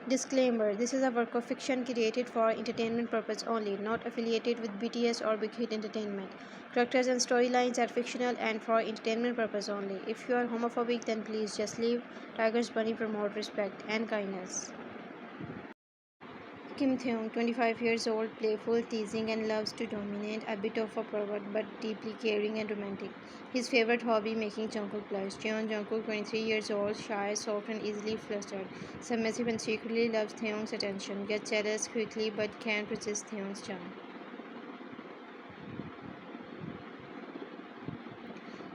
Disclaimer: this is a work of fiction created for entertainment purpose only, not affiliated with BTS or Big Hit Entertainment. Characters and storylines are fictional and for entertainment purpose only. If you are homophobic, then please just leave. Tiger's Bunny promote respect and kindness. Kim Taehyung, 25 years old, playful, teasing, and loves to dominate. A bit of a pervert, but deeply caring and romantic. His favorite hobby: making Jungkook blush. Jungkook, 23 years old, shy, soft, and easily flustered. Submissive and secretly loves Taehyung's attention. Gets jealous quickly, but can't resist Taehyung's charm.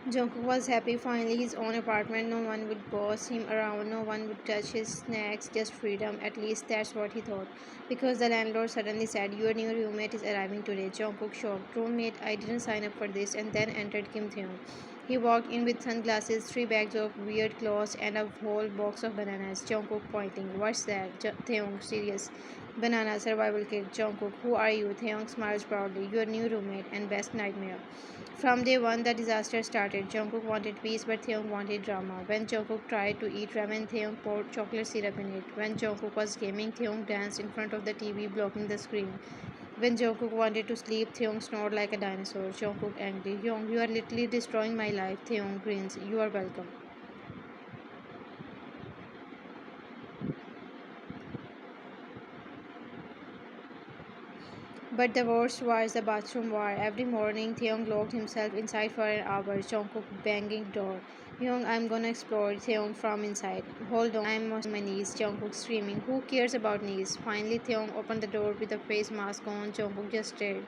Jungkook was happy finally his own apartment. No one would boss him around, no one would touch his snacks, just freedom. At least that's what he thought. Because the landlord suddenly said, "Your new roommate is arriving today." Jungkook shocked. "Roommate? I didn't sign up for this," and then entered Kim Taehyung. He walked in with sunglasses, 3 bags of weird clothes, and a whole box of bananas. Jungkook pointing. "What's that?" Taehyung serious. "Banana survival kit." Jungkook, "Who are you?" Taehyung smiles proudly. "Your new roommate and best nightmare." From day one, the disaster started. Jungkook wanted peace, but Taehyung wanted drama. When Jungkook tried to eat ramen, Taehyung poured chocolate syrup in it. When Jungkook was gaming, Taehyung danced in front of the TV, blocking the screen. When Jungkook wanted to sleep, Taehyung snored like a dinosaur. Jungkook angry. "Young, you are literally destroying my life." Taehyung grins. "You are welcome." But the worst was the bathroom war. Every morning, Taehyung locked himself inside for an hour. Jungkook banging door. "Young, I'm gonna explore." Taehyung from inside. "Hold on, I'm washing my knees." Jungkook screaming. "Who cares about knees?" Finally, Taehyung opened the door with a face mask on. Jungkook just stared.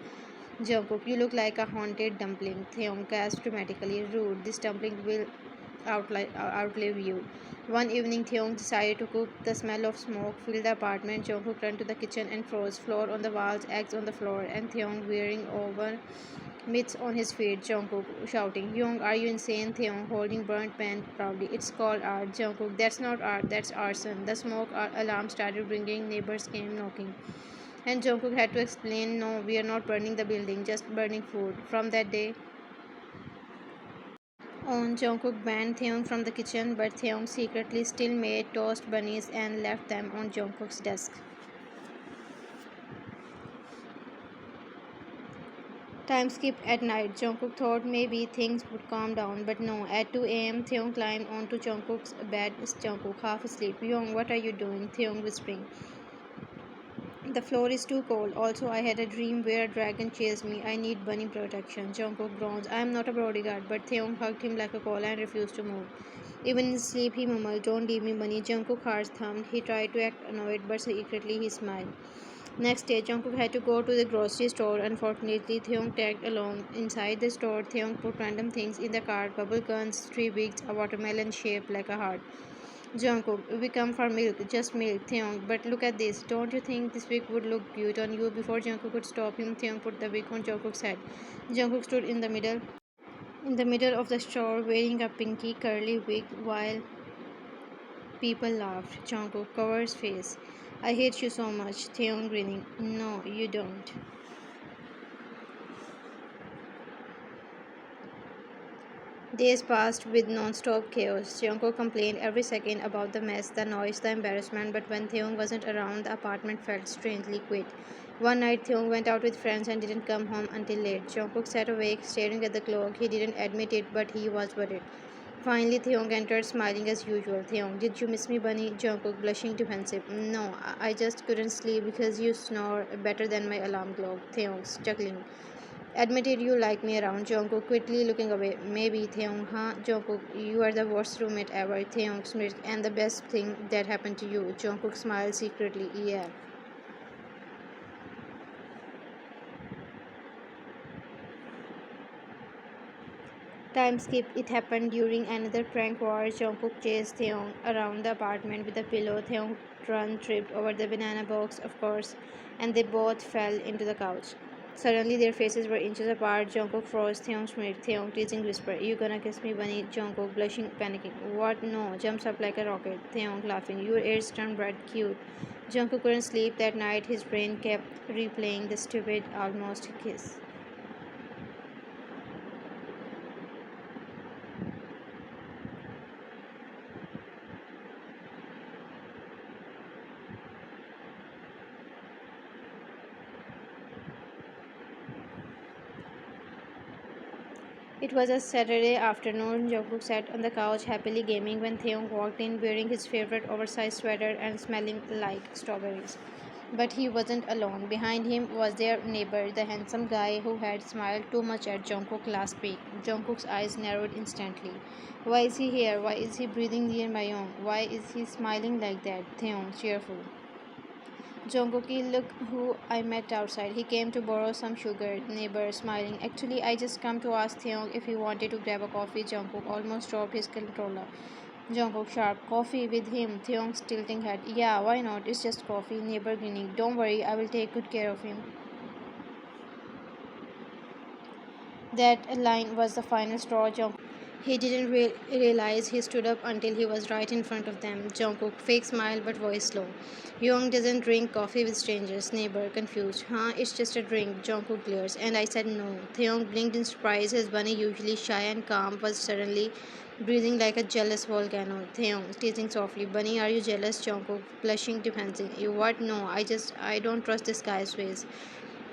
"Jungkook, you look like a haunted dumpling." Taehyung gasped dramatically. "Rude. This dumpling will outlive you." One evening, Taehyung decided to cook. The smell of smoke filled the apartment. Jungkook ran to the kitchen and froze. Flour on the walls, eggs on the floor, and Taehyung wearing over mitts on his feet. Jungkook shouting, "Young, are you insane?" Taehyung holding burnt pan proudly. "It's called art." Jungkook, "That's not art, that's arson." The smoke alarm started ringing. Neighbors came knocking. And Jungkook had to explain, "No, we are not burning the building, just burning food." From that day on, Jungkook banned Taehyung from the kitchen, but Taehyung secretly still made toast bunnies and left them on Jungkook's desk. Time skip at night. Jungkook thought maybe things would calm down, but no. At 2 a.m., Taehyung climbed onto Jungkook's bed. Jungkook, half asleep. "Young, what are you doing?" Taehyung whispering. "The floor is too cold. Also, I had a dream where a dragon chased me. I need bunny protection." Jungkook groans. "I am not a bodyguard." But Taehyung hugged him like a koala and refused to move. Even in his sleep, he mumbled, "Don't leave me, bunny." Jungkook's heart thumped. He tried to act annoyed, but secretly he smiled. Next day, Jungkook had to go to the grocery store. Unfortunately, Taehyung tagged along. Inside the store, Taehyung put random things in the cart: bubble guns, 3 wigs, a watermelon shaped like a heart. Jungkook, "We come for milk, just milk." Taehyung, "But look at this. Don't you think this wig would look cute on you?" Before Jungkook could stop him, Taehyung put the wig on Jungkook's head. Jungkook stood in the middle of the store, wearing a pinky curly wig while people laughed. Jungkook covers face. "I hate you so much." Taehyung grinning. "No, you don't." Days passed with non-stop chaos. Jungkook complained every second about the mess, the noise, the embarrassment, but when Taehyung wasn't around, the apartment felt strangely quiet. One night, Taehyung went out with friends and didn't come home until late. Jungkook sat awake, staring at the clock. He didn't admit it, but he was worried. Finally, Taehyung entered, smiling as usual. "Taehyung, did you miss me, bunny?" Jungkook, blushing defensive. "No, I just couldn't sleep because you snore better than my alarm clock." Taehyung, chuckling. "Admitted you like me around." Jungkook, quickly looking away. "Maybe." Taehyung, "Huh?" Jungkook, "You are the worst roommate ever." Taehyung smirked. "And the best thing that happened to you." Jungkook smiled secretly. "Yeah." Time skip. It happened during another prank war. Jungkook chased Taehyung around the apartment with a pillow. Taehyung tripped over the banana box, of course, and they both fell into the couch. Suddenly, their faces were inches apart. Jungkook froze. Taehyung smirked. Taehyung, teasing whisper, "You gonna kiss me, bunny?" Jungkook, blushing, panicking. "What? No." Jumps up like a rocket. Taehyung, laughing. "Your ears turned red. Cute." Jungkook couldn't sleep that night. His brain kept replaying the stupid, almost kiss. It was a Saturday afternoon. Jungkook sat on the couch happily gaming when Taehyung walked in wearing his favorite oversized sweater and smelling like strawberries. But he wasn't alone. Behind him was their neighbor, the handsome guy who had smiled too much at Jungkook last week. Jungkook's eyes narrowed instantly. Why is he here? Why is he breathing near my own? Why is he smiling like that? Taehyung, cheerful. Jungkook, look who I met outside. He came to borrow some sugar. Neighbor, smiling. Actually, I just come to ask Taehyung if he wanted to grab a coffee. Jungkook almost dropped his controller. Jungkook, sharp. Coffee with him. Taehyung's tilting head. Yeah, why not? It's just coffee. Neighbor grinning. Don't worry, I will take good care of him. That line was the final straw. Jungkook. He didn't realize he stood up until he was right in front of them. Jungkook, fake smile but voice low. Young doesn't drink coffee with strangers. Neighbor, confused. Huh? It's just a drink. Jungkook glares. And I said no. Taehyung blinked in surprise. His bunny, usually shy and calm, was suddenly breathing like a jealous volcano. Taehyung, teasing softly. Bunny, are you jealous? Jungkook, blushing defensively. What? No, I don't trust this guy's ways.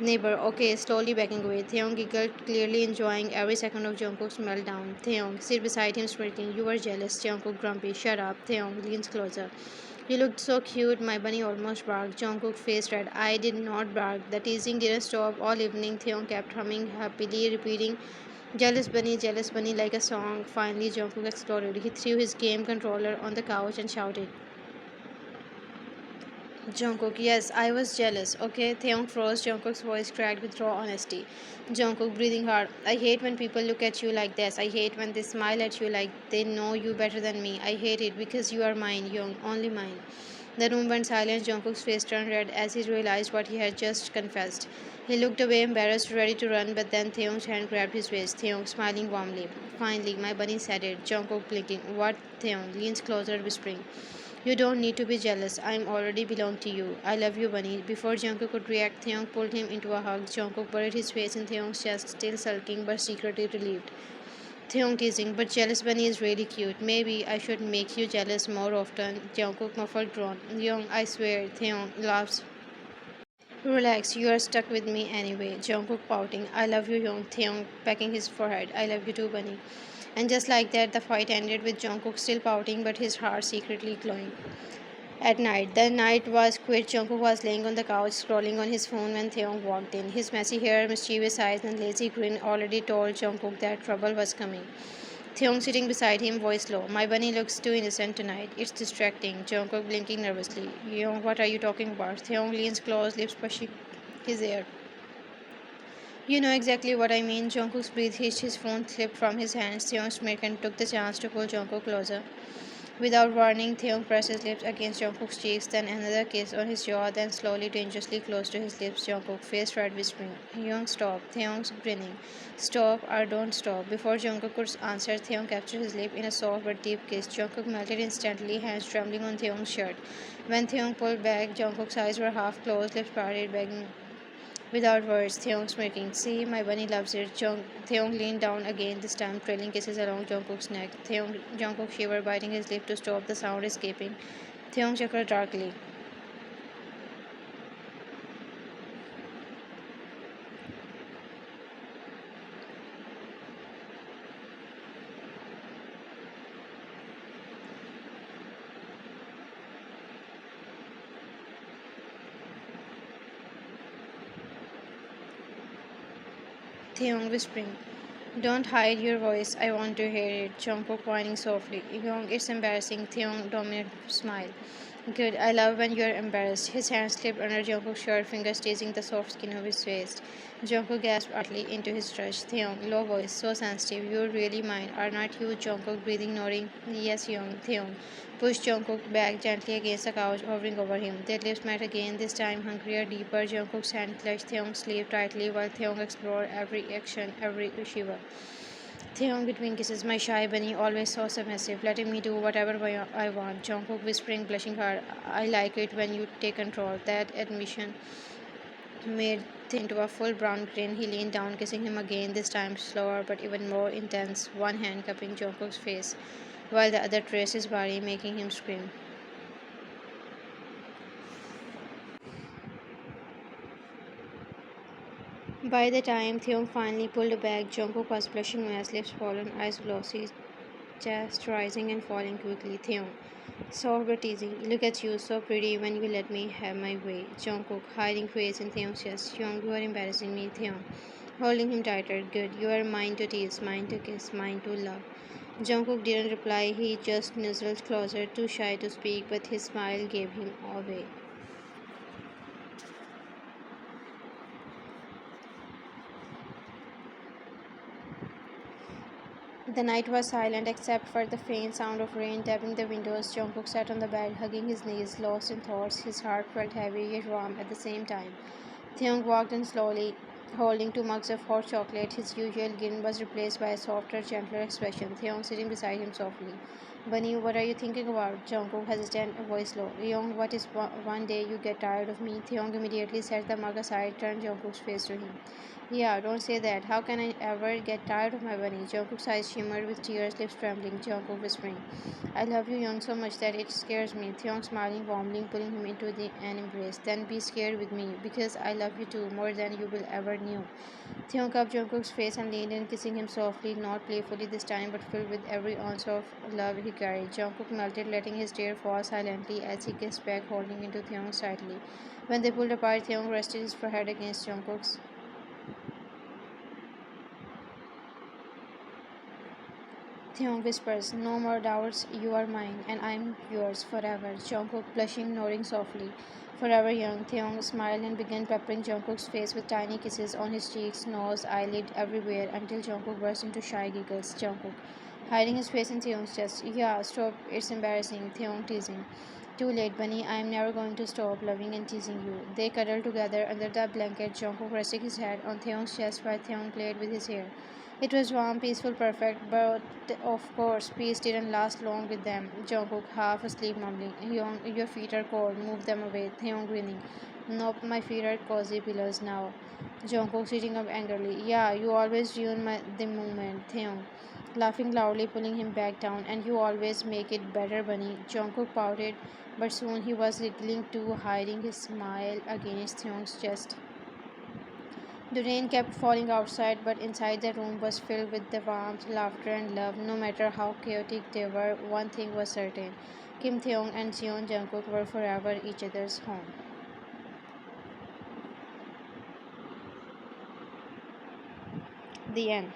Neighbor, okay, slowly backing away. Taehyung giggled, clearly enjoying every second of Jungkook's meltdown. Taehyung, sit beside him, smirking. You were jealous. Jungkook, grumpy. Shut up. Taehyung leans closer. You looked so cute. My bunny almost barked. Jungkook faced red. I did not bark. The teasing didn't stop all evening. Taehyung kept humming happily, repeating, jealous bunny, like a song. Finally, Jungkook exploded. He threw his game controller on the couch and shouted, Jungkook, yes, I was jealous. Okay, Taehyung froze. Jungkook's voice cracked with raw honesty. Jungkook, breathing hard. I hate when people look at you like this. I hate when they smile at you like they know you better than me. I hate it because you are mine, Young, only mine. The room went silent. Jungkook's face turned red as he realized what he had just confessed. He looked away, embarrassed, ready to run, but then Taehyung's hand grabbed his waist. Taehyung smiling warmly. Finally, my bunny said it. Jungkook blinking. What? Taehyung leans closer, whispering. You don't need to be jealous. I already belong to you. I love you, Bunny. Before Jungkook could react, Taehyung pulled him into a hug. Jungkook buried his face in Taehyung's chest, still sulking but secretly relieved. Taehyung teasing, but jealous Bunny is really cute. Maybe I should make you jealous more often. Jungkook muffled groan. Young, I swear. Taehyung laughs. Relax, you are stuck with me anyway. Jungkook pouting. I love you, Young. Taehyung pecking his forehead. I love you too, Bunny. And just like that, the fight ended with Jungkook still pouting but his heart secretly glowing. At night, the night was quit. Jungkook was laying on the couch, scrolling on his phone when Taehyung walked in. His messy hair, mischievous eyes, and lazy grin already told Jungkook that trouble was coming. Taehyung sitting beside him, voice low. My bunny looks too innocent tonight. It's distracting. Jungkook blinking nervously. Young, what are you talking about? Taehyung leans close, lips pushing his ear. You know exactly what I mean. Jungkook's breath hitched, his phone slipped from his hands. Taehyung smirked and took the chance to pull Jungkook closer. Without warning, Taehyung pressed his lips against Jungkook's cheeks, then another kiss on his jaw, then slowly, dangerously close to his lips. Jungkook, face red, whispering, Young, stop. Taehyung's grinning. Stop or don't stop. Before Jungkook could answer, Taehyung captured his lip in a soft but deep kiss. Jungkook melted instantly, hands trembling on Taehyung's shirt. When Taehyung pulled back, Jungkook's eyes were half closed, lips parted, begging without words. Taehyung smirking. See, my bunny loves it. Taehyung leaned down again, this time trailing kisses along Jungkook's neck. Jungkook shivered, biting his lip to stop the sound escaping. Taehyung chuckled darkly. Taehyung whispering. Don't hide your voice. I want to hear it. Jungkook whining softly. Young, it's embarrassing. Taehyung dominant smile. Good. I love when you're embarrassed. His hand slipped under Jungkook's shirt, fingers teasing the soft skin of his waist. Jungkook gasped utterly into his stretch. Taehyung, low voice, so sensitive. You're really mine, are not you? Jungkook breathing, nodding. Yes, Young. Taehyung pushed Jungkook back gently against the couch, hovering over him. Their lips met again, this time hungrier, deeper. Jungkook's hand clutched Taehyung's sleeve tightly, while Taehyung explored every action, every shiver. Taehyung between kisses, my shy bunny, always so submissive, letting me do whatever I want. Jungkook whispering, blushing hard, I like it when you take control. That admission made Taehyung into a full brown grin. He leaned down, kissing him again, this time slower but even more intense, one hand cupping Jungkook's face, while the other traced his body, making him scream. By the time Theon finally pulled back, Jungkook was blushing as lips fallen, eyes glossy, chest rising and falling quickly. Theon, soft but teasing. Look at you, so pretty when you let me have my way. Jungkook, hiding face in Theon's chest. Young, you are embarrassing me. Theon, holding him tighter. Good, you are mine to tease, mine to kiss, mine to love. Jungkook didn't reply, he just nuzzled closer, too shy to speak, but his smile gave him away. The night was silent except for the faint sound of rain tapping the windows. Jungkook sat on the bed, hugging his knees, lost in thoughts. His heart felt heavy yet warm at the same time. Taehyung walked in slowly, holding two mugs of hot chocolate. His usual grin was replaced by a softer, gentler expression. Taehyung sitting beside him softly. Bunny, what are you thinking about? Jungkook hesitant, voice low. Young, what is one day you get tired of me? Taehyung immediately set the mug aside, turned Jungkook's face to him. Yeah, don't say that. How can I ever get tired of my bunny? Jungkook's eyes shimmered with tears, lips trembling. Jungkook whispering, I love you, Young, so much that it scares me. Theon smiling warmly, pulling him into an embrace. Then be scared with me, because I love you too, more than you will ever knew. Theon cupped Jungkook's face and leaned in, kissing him softly, not playfully this time, but filled with every ounce of love he carried. Jungkook melted, letting his tear fall silently as he kissed back, holding into Theon tightly. When they pulled apart, Theon rested his forehead against Jungkook's. Theon whispers, no more doubts, you are mine, and I am yours forever. Jungkook blushing, nodding softly. Forever young, Theon smiled and began peppering Jungkook's face with tiny kisses on his cheeks, nose, eyelid, everywhere, until Jungkook burst into shy giggles. Jungkook, hiding his face in Theon's chest. Yeah, stop, it's embarrassing. Theon teasing. Too late, Bunny, I am never going to stop loving and teasing you. They cuddled together under the blanket, Jungkook resting his head on Theon's chest while Theon played with his hair. It was warm, peaceful, perfect, but of course, peace didn't last long with them. Jungkook, half asleep, mumbling, your feet are cold, move them away. Taehyung grinning, nope, my feet are cozy pillows now. Jungkook sitting up angrily, yeah, you always ruin the moment. Taehyung, laughing loudly, pulling him back down, and you always make it better, Bunny. Jungkook pouted, but soon he was wriggling too, hiding his smile against Taehyung's chest. The rain kept falling outside, but inside the room was filled with the warmth, laughter, and love. No matter how chaotic they were, one thing was certain: Kim Taehyung and Jeon Jungkook were forever each other's home. The end.